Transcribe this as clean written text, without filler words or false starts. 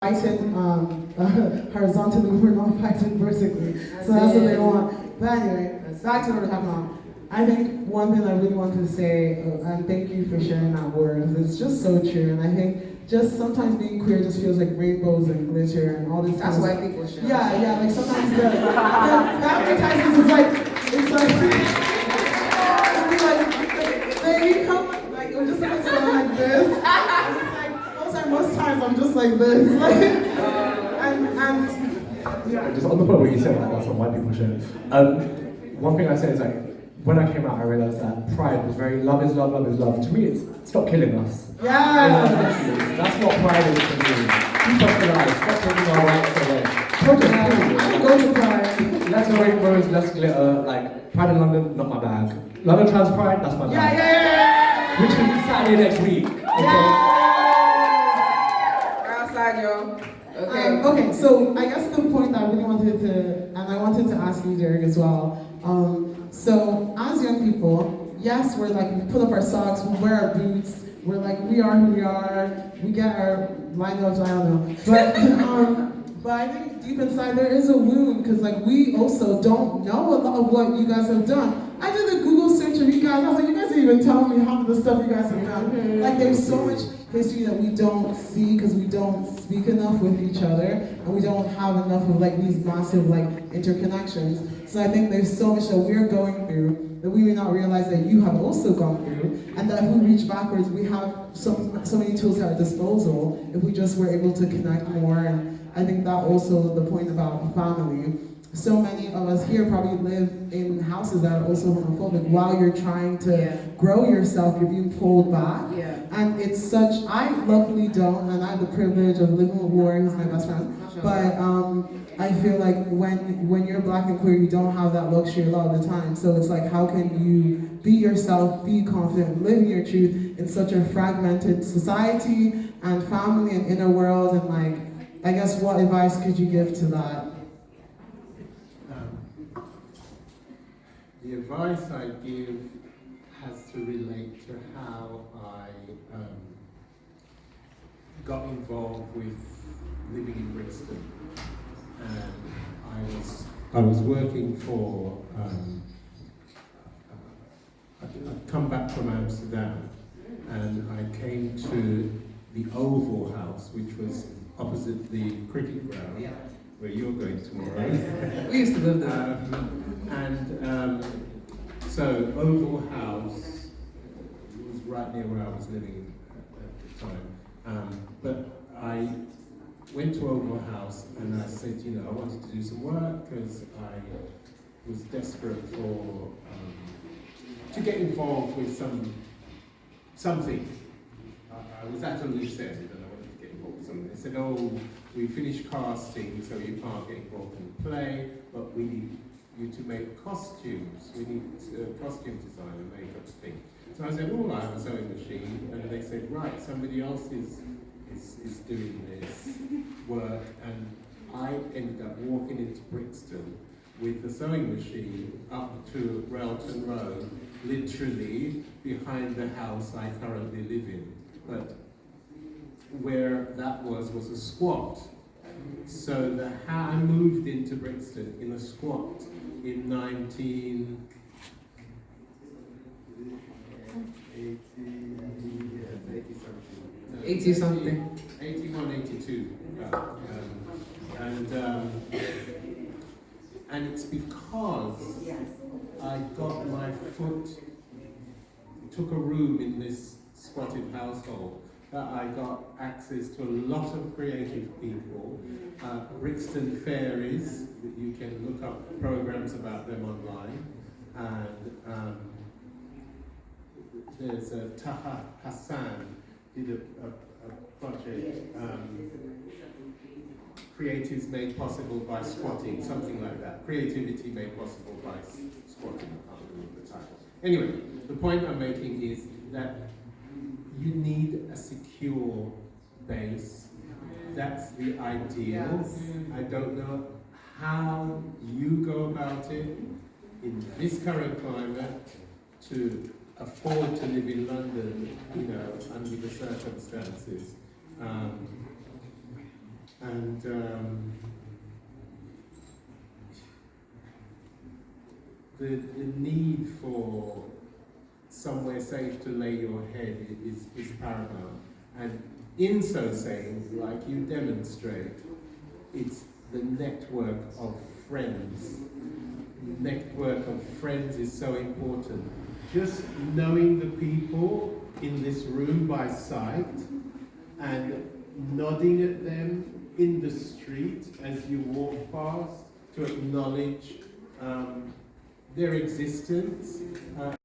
fighting horizontally, we're not fighting vertically. So that's what they want. But anyway, back to what we're talking about. I think one thing I really wanted to say, and thank you for sharing that word, 'cause it's just so true. And I think just sometimes being queer just feels like rainbows and glitter and all this. That's why people share. Yeah. Like sometimes the advertisements is like, it's like, they come like it was just like something like this. And it's like those are most times I'm just like this, and yeah. Just on the point where you said like that's what white people share. One thing I say is like when I came out, I realized that pride was very love is love, love is love. To me, it's stop killing us. yeah. That's what pride is to me. Keep us alive. Stop taking our rights away. I go to pride. Less rainbows, less glitter. Like Pride in London, not my bag. London Trans Pride, that's my bag. Yeah. Which will be Saturday next week. We're outside, y'all. Okay. Okay, so I guess the point that I really wanted to, and I wanted to ask you, Derek, as well. So as young people, yes, we're like, we put up our socks, we wear our boots, we're like, we are who we are, we get our lineups, I don't know. But I think deep inside there is a wound, because like we also don't know a lot of what you guys have done. I did a Google search of you guys, I was like, you guys didn't even tell me half of the stuff you guys have done. Mm-hmm. Like there's so much history that we don't see because we don't speak enough with each other, and we don't have enough of like these massive like interconnections. So I think there's so much that we're going through that we may not realize that you have also gone through, and that if we reach backwards, we have so many tools at our disposal if we just were able to connect more. And I think that also the point about family. So many of us here probably live in houses that are also homophobic. While you're trying to grow yourself, you're being pulled back. Yeah. And it's such, I luckily don't, and I have the privilege of living with Warren, who's my best friend. But I feel like when you're black and queer, you don't have that luxury a lot of the time. So it's like, how can you be yourself, be confident, live your truth in such a fragmented society and family and inner world? And like, I guess what advice could you give to that? The advice I give has to relate to how I got involved with living in Brixton. And I was working for, I'd come back from Amsterdam and I came to the Oval House, which was opposite the cricket ground, where you're going tomorrow. We used to live there. So Oval House was right near where I was living at the time. But I went to Oval House and I said, you know, I wanted to do some work because I was desperate for to get involved with something. I was at a loose end and I wanted to get involved with something. They said, oh, we finished casting, so you can't get involved in play, but we need you to make costumes. We need costume design and makeup thing. So I said, oh, I have a sewing machine, and they said, right, somebody else is doing this work, and I ended up walking into Brixton with the sewing machine up to Railton Road, literally behind the house I currently live in. But where that was a squat. So I moved into Brixton in a squat in 80 something. 81, 82. And it's because I got my foot, took a room in this squatted household, that I got access to a lot of creative people. Brixton Fairies, you can look up programs about them online. And there's Taha Hassan did a project, Creatives Made Possible by Squatting, something like that. Creativity Made Possible by Squatting, I can't remember the title. Anyway, the point I'm making is that you need a secure base. That's the ideal. Yes. I don't know how you go about it in this current climate to afford to live in London, you know, under the circumstances. And the need for somewhere safe to lay your head is paramount. And in so saying, like you demonstrate, it's the network of friends. The network of friends is so important. Just knowing the people in this room by sight and nodding at them in the street as you walk past to acknowledge their existence.